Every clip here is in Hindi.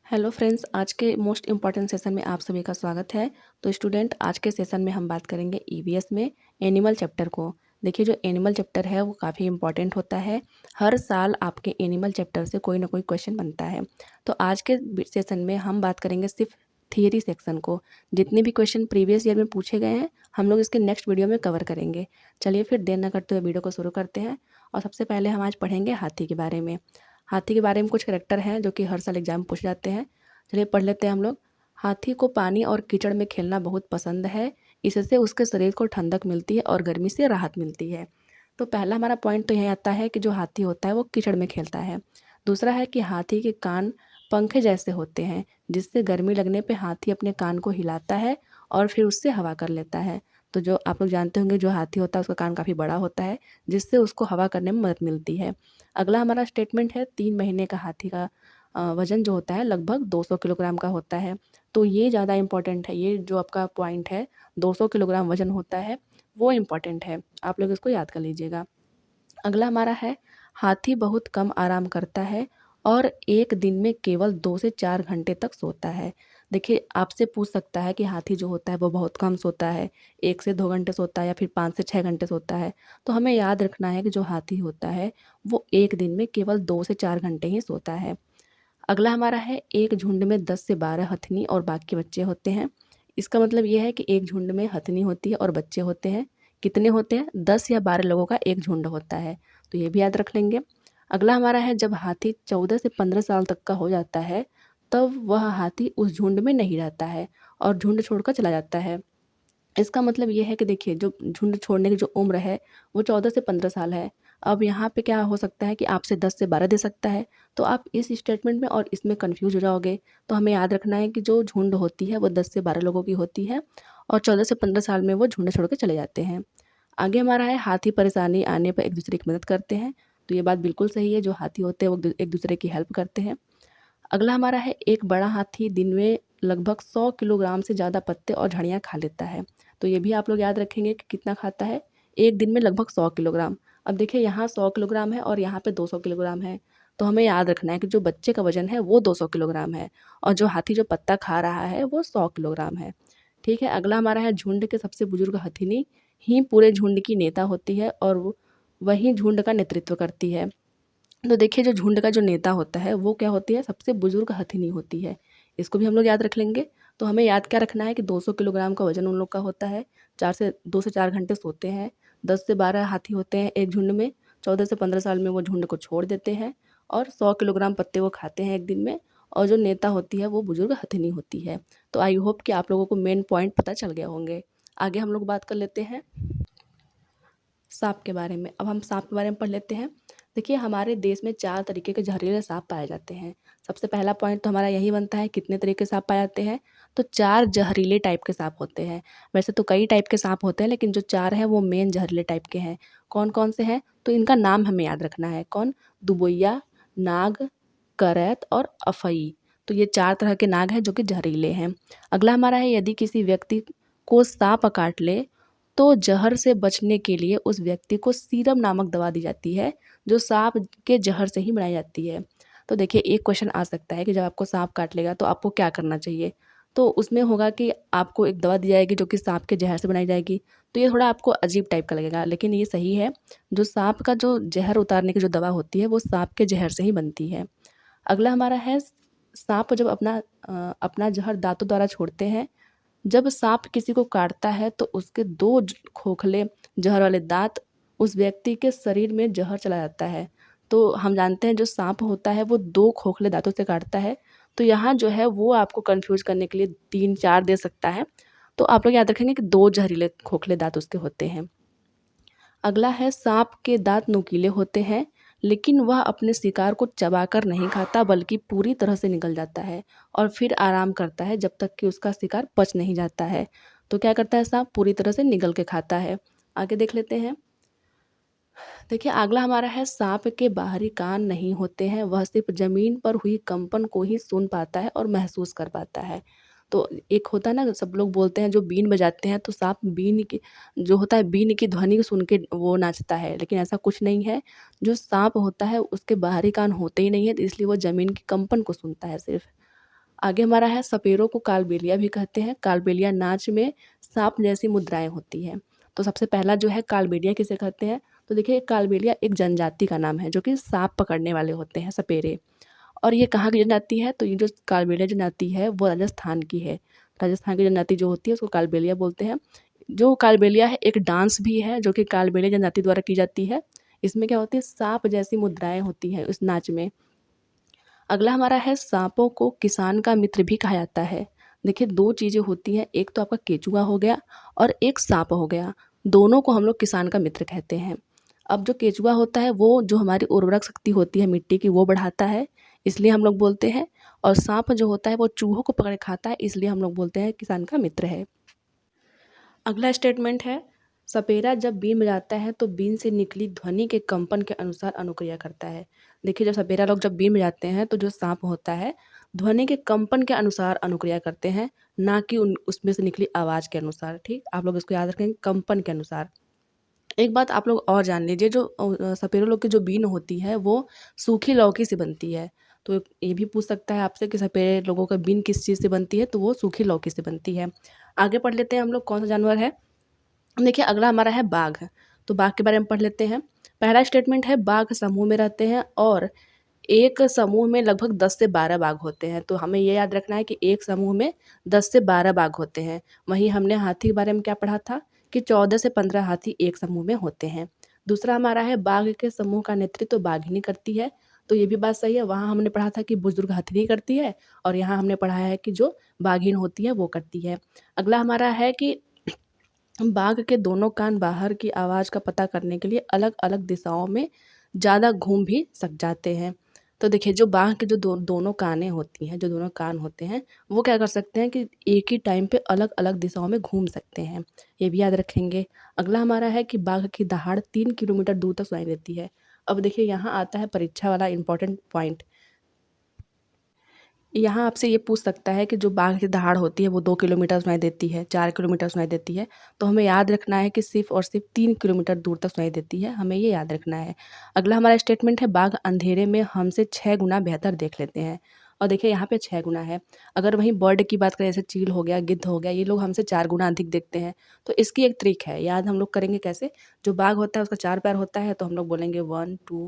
हेलो फ्रेंड्स, आज के मोस्ट इम्पॉर्टेंट सेशन में आप सभी का स्वागत है। तो स्टूडेंट, आज के सेशन में हम बात करेंगे ईवीएस में एनिमल चैप्टर को। देखिए, जो एनिमल चैप्टर है वो काफ़ी इंपॉर्टेंट होता है। हर साल आपके एनिमल चैप्टर से कोई ना कोई क्वेश्चन बनता है। तो आज के सेशन में हम बात करेंगे सिर्फ थियरी सेक्शन को। जितने भी क्वेश्चन प्रीवियस ईयर में पूछे गए हैं हम लोग इसके नेक्स्ट वीडियो में कवर करेंगे। चलिए फिर देर न करते हुए वीडियो को शुरू करते हैं। और सबसे पहले हम आज पढ़ेंगे हाथी के बारे में। हाथी के बारे में कुछ करैक्टर हैं जो कि हर साल एग्जाम में पूछे जाते हैं। चलिए पढ़ लेते हैं हम लोग। हाथी को पानी और कीचड़ में खेलना बहुत पसंद है। इससे उसके शरीर को ठंडक मिलती है और गर्मी से राहत मिलती है। तो पहला हमारा पॉइंट तो यही आता है कि जो हाथी होता है वो कीचड़ में खेलता है। दूसरा है कि हाथी के कान पंखे जैसे होते हैं, जिससे गर्मी लगने पे हाथी अपने कान को हिलाता है और फिर उससे हवा कर लेता है। तो जो आप लोग जानते होंगे, जो हाथी होता है उसका कान काफ़ी बड़ा होता है, जिससे उसको हवा करने में मदद मिलती है। अगला हमारा स्टेटमेंट है 3 महीने का हाथी का वज़न जो होता है लगभग 200 किलोग्राम का होता है। तो ये ज़्यादा इम्पॉर्टेंट है, ये जो आपका पॉइंट है 200 किलोग्राम वज़न होता है वो इम्पॉर्टेंट है, आप लोग इसको याद कर लीजिएगा। अगला हमारा है हाथी बहुत कम आराम करता है और एक दिन में केवल 2 से 4 घंटे तक सोता है। देखिए, आपसे पूछ सकता है कि हाथी जो होता है वो बहुत कम सोता है, 1 से 2 घंटे सोता है या फिर 5 से 6 घंटे सोता है। तो हमें याद रखना है कि जो हाथी होता है वो एक दिन में केवल 2 से 4 घंटे ही सोता है। अगला हमारा है एक झुंड में 10 से 12 हथनी और बाकी बच्चे होते हैं। इसका मतलब ये है कि एक झुंड में हथनी होती है और बच्चे होते हैं। कितने होते हैं? 10 या 12 लोगों का एक झुंड होता है। तो ये भी याद रख लेंगे। अगला हमारा है जब हाथी 14 से 15 साल तक का हो जाता है, तब वह हाथी उस झुंड में नहीं रहता है और झुंड छोड़कर चला जाता है। इसका मतलब ये है कि देखिए, जो झुंड छोड़ने की जो उम्र है वो 14 से 15 साल है। अब यहाँ पे क्या हो सकता है कि आपसे 10 से 12 दे सकता है। तो आप इस स्टेटमेंट में और इसमें कन्फ्यूज़ हो जाओगे। तो हमें याद रखना है कि जो झुंड होती है वो 10 से 12 लोगों की होती है और 14 से 15 साल में वो झुंड छोड़ के चले जाते हैं। आगे हमारा है हाथी परेशानी आने पर एक-दूसरे की मदद करते हैं। तो ये बात बिल्कुल सही है, जो हाथी होते हैं वो एक-दूसरे की हेल्प करते हैं। अगला हमारा है एक बड़ा हाथी दिन में लगभग 100 किलोग्राम से ज़्यादा पत्ते और झाड़ियाँ खा लेता है। तो ये भी आप लोग याद रखेंगे कि कितना खाता है, एक दिन में लगभग 100 किलोग्राम। अब देखिए, यहाँ 100 किलोग्राम है और यहाँ पे 200 किलोग्राम है। तो हमें याद रखना है कि जो बच्चे का वज़न है वो 200 किलोग्राम है और जो हाथी जो पत्ता खा रहा है वो 100 किलोग्राम है। ठीक है, अगला हमारा है झुंड के सबसे बुजुर्ग हथिनी ही पूरे झुंड की नेता होती है और वही झुंड का नेतृत्व करती है। तो देखिए, जो झुंड का जो नेता होता है वो क्या होती है? सबसे बुजुर्ग हथिनी होती है। इसको भी हम लोग याद रख लेंगे। तो हमें याद क्या रखना है कि 200 किलोग्राम का वज़न उन लोग का होता है, 2 से 4 घंटे सोते हैं, 10 से 12 हाथी होते हैं एक झुंड में, 14 से 15 साल में वो झुंड को छोड़ देते हैं और 100 किलोग्राम पत्ते वो खाते हैं एक दिन में। और जो नेता होती है वो बुजुर्ग हथिनी होती है। तो आई होप कि आप लोगों को मेन पॉइंट पता चल गए होंगे। आगे हम लोग बात कर लेते हैं सांप के बारे में। अब हम सांप के बारे में पढ़ लेते हैं। देखिए, हमारे देश में 4 तरीके के जहरीले सांप पाए जाते हैं। सबसे पहला पॉइंट तो हमारा यही बनता है, कितने तरीके के सांप पाए जाते हैं? तो 4 जहरीले टाइप के सांप होते हैं। वैसे तो कई टाइप के सांप होते हैं, लेकिन जो 4 हैं वो मेन जहरीले टाइप के हैं। कौन-कौन से हैं? तो इनका नाम हमें याद रखना है। कौन? दुबोइया, नाग, करैत और अफई। तो ये 4 तरह के नाग हैं जो कि जहरीले हैं। अगला हमारा है यदि किसी व्यक्ति को साँप काट ले, तो जहर से बचने के लिए उस व्यक्ति को सीरम नामक दवा दी जाती है, जो सांप के जहर से ही बनाई जाती है। तो देखिए, एक क्वेश्चन आ सकता है कि जब आपको सांप काट लेगा तो आपको क्या करना चाहिए? तो उसमें होगा कि आपको एक दवा दी जाएगी जो कि सांप के जहर से बनाई जाएगी। तो ये थोड़ा आपको अजीब टाइप का लगेगा, लेकिन ये सही है। जो सांप का जो जहर उतारने की जो दवा होती है वो सांप के जहर से ही बनती है। अगला हमारा है सांप जब अपना जहर दाँतों द्वारा छोड़ते हैं। जब सांप किसी को काटता है तो उसके 2 खोखले जहर वाले दाँत उस व्यक्ति के शरीर में जहर चला जाता है। तो हम जानते हैं जो सांप होता है वो 2 खोखले दाँतों से काटता है। तो यहाँ जो है वो आपको कन्फ्यूज़ करने के लिए 3-4 दे सकता है। तो आप लोग याद रखेंगे कि 2 जहरीले खोखले दाँत उसके होते हैं। अगला है सांप के दाँत नुकीले होते हैं, लेकिन वह अपने शिकार को चबाकर नहीं खाता बल्कि पूरी तरह से निगल जाता है और फिर आराम करता है जब तक कि उसका शिकार पच नहीं जाता है। तो क्या करता है सांप? पूरी तरह से निगल के खाता है। आगे देख लेते हैं। देखिए, अगला हमारा है सांप के बाहरी कान नहीं होते हैं, वह सिर्फ ज़मीन पर हुई कंपन को ही सुन पाता है और महसूस कर पाता है। तो एक होता है ना, सब लोग बोलते हैं जो बीन बजाते हैं तो सांप बीन की जो होता है बीन की ध्वनि सुन के वो नाचता है, लेकिन ऐसा कुछ नहीं है। जो सांप होता है उसके बाहरी कान होते ही नहीं है, तो इसलिए वो ज़मीन की कंपन को सुनता है सिर्फ। आगे हमारा है सपेरों को कालबेलिया भी कहते हैं। कालबेलिया नाच में सांप जैसी मुद्राएं होती हैं। तो सबसे पहला जो है कालबेलिया किसे कहते हैं, तो देखिए कालबेलिया एक जनजाति का नाम है जो कि सांप पकड़ने वाले होते हैं सपेरे। और ये कहाँ की जनजाति है, तो ये जो कालबेलिया जनजाति है वो राजस्थान की है। राजस्थान की जनजाति जो होती है उसको कालबेलिया बोलते हैं। जो कालबेलिया है एक डांस भी है जो कि कालबेलिया जनजाति द्वारा की जाती है। इसमें क्या होती है, सांप जैसी मुद्राएं होती हैं उस नाच में। अगला हमारा है सांपों को किसान का मित्र भी कहा जाता है। देखिए दो चीज़ें होती हैं, एक तो आपका केचुआ हो गया और एक सांप हो गया। दोनों को हम लोग किसान का मित्र कहते हैं। अब जो केचुआ होता है वो जो हमारी उर्वरक शक्ति होती है मिट्टी की वो बढ़ाता है, इसलिए हम लोग बोलते हैं। और सांप जो होता है वो चूहों को पकड़ खाता है, इसलिए हम लोग बोलते हैं किसान का मित्र है। अगला स्टेटमेंट है सपेरा जब बीन बजाता है तो बीन से निकली ध्वनि के कंपन के अनुसार अनुक्रिया करता है। देखिए जब सपेरा लोग जब बीन बजाते हैं तो जो सांप होता है ध्वनि के कंपन के अनुसार अनुक्रिया करते हैं, ना कि उन उसमें से निकली आवाज़ के अनुसार। ठीक, आप लोग इसको याद रखेंगे, कंपन के अनुसार। एक बात आप लोग और जान लीजिए, जो सपेरे लोग की जो बीन होती है वो सूखी लौकी से बनती है। तो ये भी पूछ सकता है आपसे कि सपेरे लोगों का बीन किस चीज़ से बनती है, तो वो सूखी लौकी से बनती है। आगे पढ़ लेते हैं हम लोग कौन सा जानवर है। देखिए अगला हमारा है बाघ। तो बाघ के बारे में पढ़ लेते हैं। पहला स्टेटमेंट है बाघ समूह में रहते हैं और एक समूह में लगभग 10 से 12 बाघ होते हैं। तो हमें ये याद रखना है कि एक समूह में 10 से 12 बाघ होते हैं। वहीं हमने हाथी के बारे में क्या पढ़ा था कि 14 से 15 हाथी एक समूह में होते हैं। दूसरा हमारा है बाघ के समूह का नेतृत्व तो बाघिनी करती है। तो ये भी बात सही है, वहाँ हमने पढ़ा था कि बुजुर्ग हथनी करती है और यहाँ हमने पढ़ा है कि जो बाघिन होती है वो करती है। अगला हमारा है कि बाघ के दोनों कान बाहर की आवाज़ का पता करने के लिए अलग अलग दिशाओं में ज़्यादा घूम भी सक जाते हैं। तो देखिए जो बाघ के जो दोनों कानें होती हैं, जो दोनों कान होते हैं, वो क्या कर सकते हैं कि एक ही टाइम पे अलग अलग दिशाओं में घूम सकते हैं। ये भी याद रखेंगे। अगला हमारा है कि बाघ की दहाड़ 3 किलोमीटर दूर तक सुनाई देती है। अब देखिए यहाँ आता है परीक्षा वाला इंपॉर्टेंट पॉइंट। यहाँ आपसे ये पूछ सकता है कि जो बाघ की दहाड़ होती है वो 2 किलोमीटर सुनाई देती है, 4 किलोमीटर सुनाई देती है। तो हमें याद रखना है कि सिर्फ और सिर्फ 3 किलोमीटर दूर तक सुनाई देती है, हमें ये याद रखना है। अगला हमारा स्टेटमेंट है बाघ अंधेरे में हमसे 6 गुना बेहतर देख लेते हैं। और देखिए यहाँ पे 6 गुना है। अगर वहीं बर्ड की बात करें जैसे चील हो गया, गिद्ध हो गया, ये लोग हमसे 4 गुना अधिक देखते हैं। तो इसकी एक ट्रिक है, याद हम लोग करेंगे कैसे। जो बाघ होता है उसका 4 पैर होता है, तो हम लोग बोलेंगे 1 2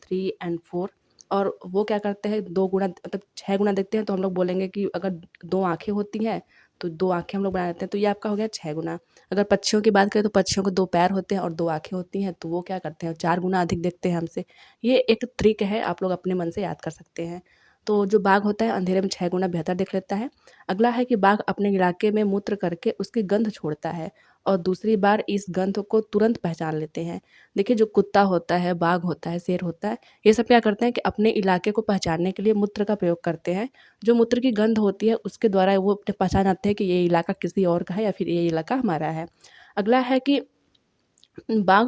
3 एंड 4। और वो क्या करते हैं 2 गुना मतलब 6 गुना देखते हैं, तो हम लोग बोलेंगे कि अगर 2 आँखें होती हैं तो 2 आँखें हम लोग बना देते हैं, तो ये आपका हो गया 6 गुना। अगर पक्षियों की बात करें तो पक्षियों को 2 पैर होते हैं और 2 आँखें होती हैं, तो वो क्या करते हैं 4 गुना अधिक देखते हैं हमसे। ये एक ट्रिक है, आप लोग अपने मन से याद कर सकते हैं। तो जो बाघ होता है अंधेरे में 6 गुना बेहतर देख लेता है। अगला है कि बाघ अपने इलाके में मूत्र करके उसकी गंध छोड़ता है और दूसरी बार इस गंध को तुरंत पहचान लेते हैं। देखिए जो कुत्ता होता है, बाघ होता है, शेर होता है, ये सब क्या करते हैं कि अपने इलाके को पहचानने के लिए मूत्र का प्रयोग करते हैं। जो मूत्र की गंध होती है उसके द्वारा वो अपने पहचान जाते हैं कि ये इलाका किसी और का है या फिर ये इलाका हमारा है। अगला है कि बाघ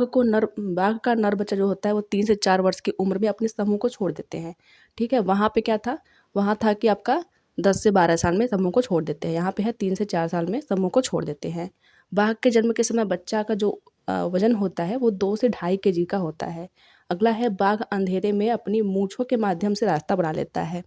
का नर बच्चा जो होता है वो 3 से 4 वर्ष की उम्र में अपने समूह को छोड़ देते हैं। ठीक है, वहाँ पे क्या था, वहाँ था कि आपका 10 से 12 साल में समूह को छोड़ देते हैं। यहाँ पे है 3 से 4 साल में समूह को छोड़ देते हैं। बाघ के जन्म के समय बच्चा का जो वजन होता है वो 2 से ढाई केजी का होता है। अगला है बाघ अंधेरे में अपनी मूंछों के माध्यम से रास्ता बना लेता है।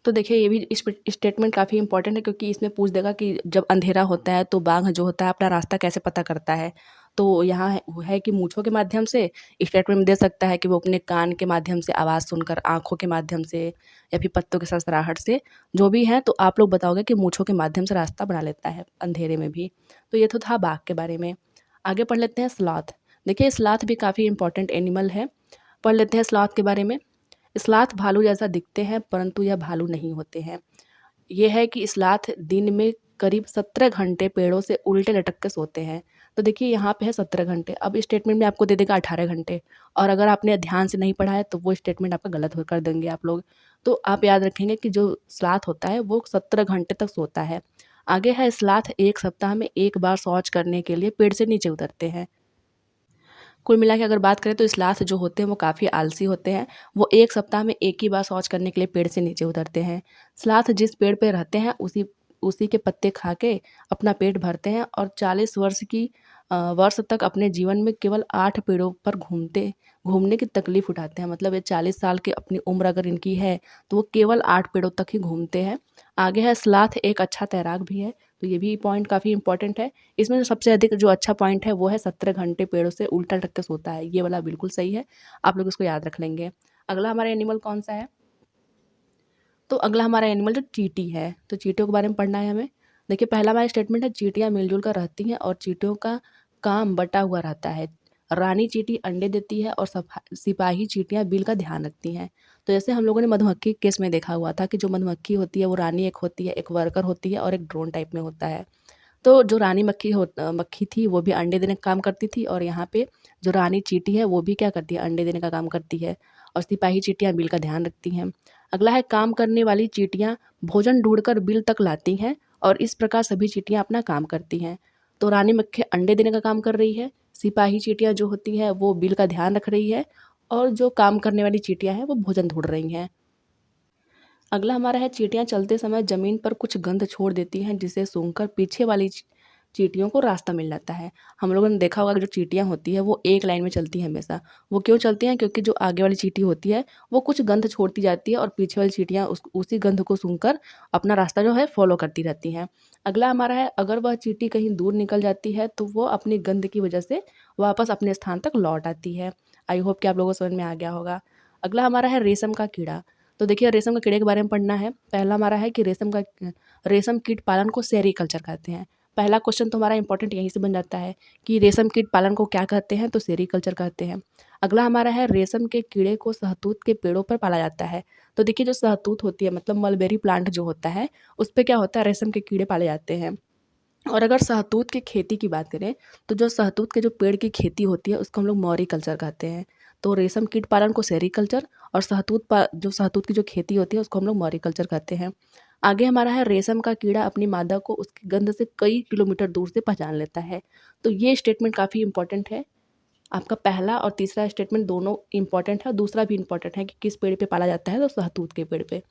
तो देखिए ये भी स्टेटमेंट काफ़ी इंपॉर्टेंट है, क्योंकि इसमें पूछ देगा कि जब अंधेरा होता है तो बाघ जो होता है अपना रास्ता कैसे पता करता है। तो यहाँ है कि मूंछों के माध्यम से। स्टेटमेंट में दे सकता है कि वो अपने कान के माध्यम से आवाज़ सुनकर, आँखों के माध्यम से या फिर पत्तों के सरसराहट से, जो भी है। तो आप लोग बताओगे कि मूंछों के माध्यम से रास्ता बना लेता है अंधेरे में भी। तो ये तो था बाघ के बारे में। आगे पढ़ लेते हैं स्लॉथ। देखिए स्लॉथ भी काफ़ी इंपॉर्टेंट एनिमल है। पढ़ लेते हैं स्लॉथ के बारे में। स्लॉथ भालू जैसा दिखते हैं परंतु यह भालू नहीं होते हैं। ये है कि स्लॉथ दिन में करीब 17 घंटे पेड़ों से उल्टे लटक के सोते हैं। तो देखिए यहाँ पे है 17 घंटे, अब स्टेटमेंट में आपको दे देगा 18 घंटे। और अगर आपने ध्यान से नहीं पढ़ा है तो वो स्टेटमेंट आपका गलत कर देंगे आप लोग। तो आप याद रखेंगे कि जो स्लॉथ होता है वो 17 घंटे तक सोता है। आगे है स्लॉथ एक सप्ताह में एक बार शौच करने के लिए पेड़ से नीचे उतरते हैं। कुल मिला के अगर बात करें तो स्लॉथ जो होते हैं वो काफ़ी आलसी होते हैं। वो एक सप्ताह में एक ही बार शौच करने के लिए पेड़ से नीचे उतरते हैं। स्लॉथ जिस पेड़ पे रहते हैं उसी उसी के पत्ते खा के अपना पेट भरते हैं और 40 वर्ष की वर्ष तक अपने जीवन में केवल 8 पेड़ों पर घूमने की तकलीफ उठाते हैं। मतलब ये 40 साल की अपनी उम्र अगर इनकी है तो वो केवल 8 पेड़ों तक ही घूमते हैं। आगे है स्लॉथ एक अच्छा तैराक भी है, तो ये भी पॉइंट काफ़ी इंपॉर्टेंट है। इसमें जो सबसे अधिक जो अच्छा पॉइंट है वो है 17 घंटे पेड़ों से उल्टा लटक के सोता है। ये वाला बिल्कुल सही है, आप लोग इसको याद रख लेंगे। अगला हमारा एनिमल कौन सा है? तो अगला हमारा एनिमल जो चींटी है, तो चींटियों के बारे में पढ़ना है हमें। देखिए पहला हमारा स्टेटमेंट है, चींटियाँ मिलजुल कर रहती हैं और चींटियों का काम बटा हुआ रहता है। रानी चींटी अंडे देती है और सिपाही चींटियाँ बिल का ध्यान रखती हैं। तो जैसे हम लोगों ने मधुमक्खी के केस में देखा हुआ था कि जो मधुमक्खी होती है वो रानी एक होती है, एक वर्कर होती है और एक ड्रोन टाइप में होता है। तो जो रानी मक्खी थी वो भी अंडे देने का काम करती थी, और यहाँ पे जो रानी चींटी है वो भी क्या करती है, अंडे देने का काम करती है, और सिपाही चींटियाँ बिल का ध्यान रखती हैं। अगला है, काम करने वाली चींटियाँ भोजन ढूंढकर बिल तक लाती हैं और इस प्रकार सभी चींटियाँ अपना काम करती हैं। तो रानी मक्खी अंडे देने का काम कर रही है, सिपाही चींटियाँ जो होती हैं वो बिल का ध्यान रख रही है, और जो काम करने वाली चींटियाँ हैं वो भोजन ढूंढ रही हैं। अगला हमारा है, चींटियां चलते समय जमीन पर कुछ गंध छोड़ देती हैं जिसे सूंघकर पीछे वाली चींटियों को रास्ता मिल जाता है। हम लोगों ने देखा होगा कि जो चींटियां होती है वो एक लाइन में चलती हैं हमेशा। वो क्यों चलती हैं? क्योंकि जो आगे वाली चींटी होती है वो कुछ गंध छोड़ती जाती है और पीछे वाली चींटियां उसी गंध को सूंघकर अपना रास्ता जो है फॉलो करती रहती हैं। अगला हमारा है, अगर वह चींटी कहीं दूर निकल जाती है तो वो अपनी गंध की वजह से वापस अपने स्थान तक लौट आती है। आई होप कि आप लोगों को समझ में आ गया होगा। अगला हमारा है, रेशम का कीड़ा। तो देखिए रेशम के कीड़े के बारे में पढ़ना है। पहला हमारा है कि रेशम कीट पालन को सेरीकल्चर कहते हैं। पहला क्वेश्चन तो हमारा इंपॉर्टेंट यहीं से बन जाता है कि रेशम कीट पालन को क्या कहते हैं, तो सेरीकल्चर कहते हैं। अगला हमारा है, रेशम के कीड़े को शहतूत के पेड़ों पर पाला जाता है। तो देखिए जो शहतूत होती है, मतलब मलबेरी प्लांट जो होता है, उस पर क्या होता है, रेशम के कीड़े पाले जाते हैं। और अगर शहतूत की खेती की बात करें तो जो शहतूत के जो पेड़ की खेती होती है उसको हम लोग मॉरीकल्चर कहते हैं। तो रेशम कीट पालन को सेरीकल्चर, और जो शहतूत की जो खेती होती है उसको हम लोग मॉरीकल्चर कहते हैं। आगे हमारा है, रेशम का कीड़ा अपनी मादा को उसकी गंध से कई किलोमीटर दूर से पहचान लेता है। तो ये स्टेटमेंट काफ़ी इंपॉर्टेंट है। आपका पहला और तीसरा स्टेटमेंट दोनों इंपॉर्टेंट है, और दूसरा भी इंपॉर्टेंट है कि किस पेड़ पे पाला जाता है, तो शहतूत के पेड़ पे।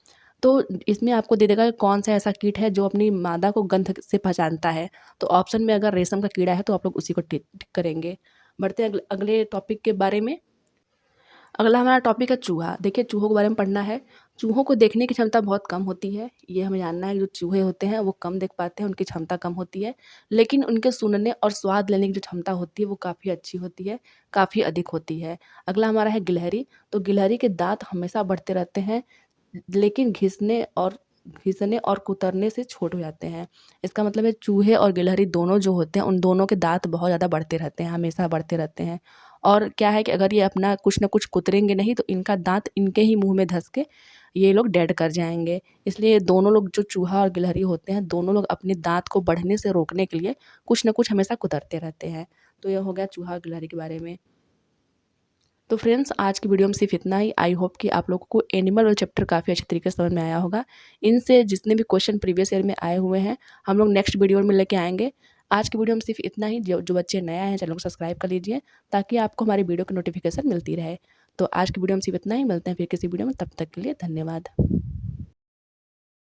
तो इसमें आपको दे देगा कि कौन सा ऐसा कीट है जो अपनी मादा को गंध से पहचानता है। तो ऑप्शन में अगर रेशम का कीड़ा है तो आप लोग उसी को टिक टिक करेंगे। बढ़ते हैं अगले टॉपिक के बारे में। अगला हमारा टॉपिक है चूहा। देखिए चूहों के बारे में पढ़ना है। चूहों को देखने की क्षमता बहुत कम होती है, ये हमें जानना है कि जो चूहे होते हैं वो कम देख पाते हैं, उनकी क्षमता कम होती है, लेकिन उनके सुनने और स्वाद लेने की जो क्षमता होती है वो काफ़ी अच्छी होती है, काफ़ी अधिक होती है। अगला हमारा है गिलहरी। तो गिलहरी के दांत हमेशा बढ़ते रहते हैं, लेकिन घिसने और कुतरने से छोटे हो जाते हैं। इसका मतलब है चूहे और गिलहरी दोनों जो होते हैं उन दोनों के दांत बहुत ज़्यादा बढ़ते रहते हैं, हमेशा बढ़ते रहते हैं। और क्या है कि अगर ये अपना कुछ ना कुछ कुतरेंगे नहीं तो इनका दांत इनके ही मुंह में धंस के ये लोग डेड कर जाएंगे। इसलिए दोनों लोग, जो चूहा और गिलहरी होते हैं, दोनों लोग अपने दांत को बढ़ने से रोकने के लिए कुछ ना कुछ हमेशा कुतरते रहते हैं। तो ये हो गया चूहा और गिलहरी के बारे में। तो फ्रेंड्स आज की वीडियो में सिर्फ इतना ही। आई होप कि आप लोगों को एनिमल वाला चैप्टर काफ़ी अच्छे तरीके से समझ में आया होगा। इनसे जितने भी क्वेश्चन प्रीवियस ईयर में आए हुए हैं हम लोग नेक्स्ट वीडियो में लेके आएंगे। आज की वीडियो में सिर्फ इतना ही। जो बच्चे नया हैं चैनल को सब्सक्राइब कर लीजिए ताकि आपको हमारी वीडियो की नोटिफिकेशन मिलती रहे। तो आज की वीडियो में सिर्फ इतना ही। मिलते हैं फिर किसी वीडियो में, तब तक के लिए धन्यवाद।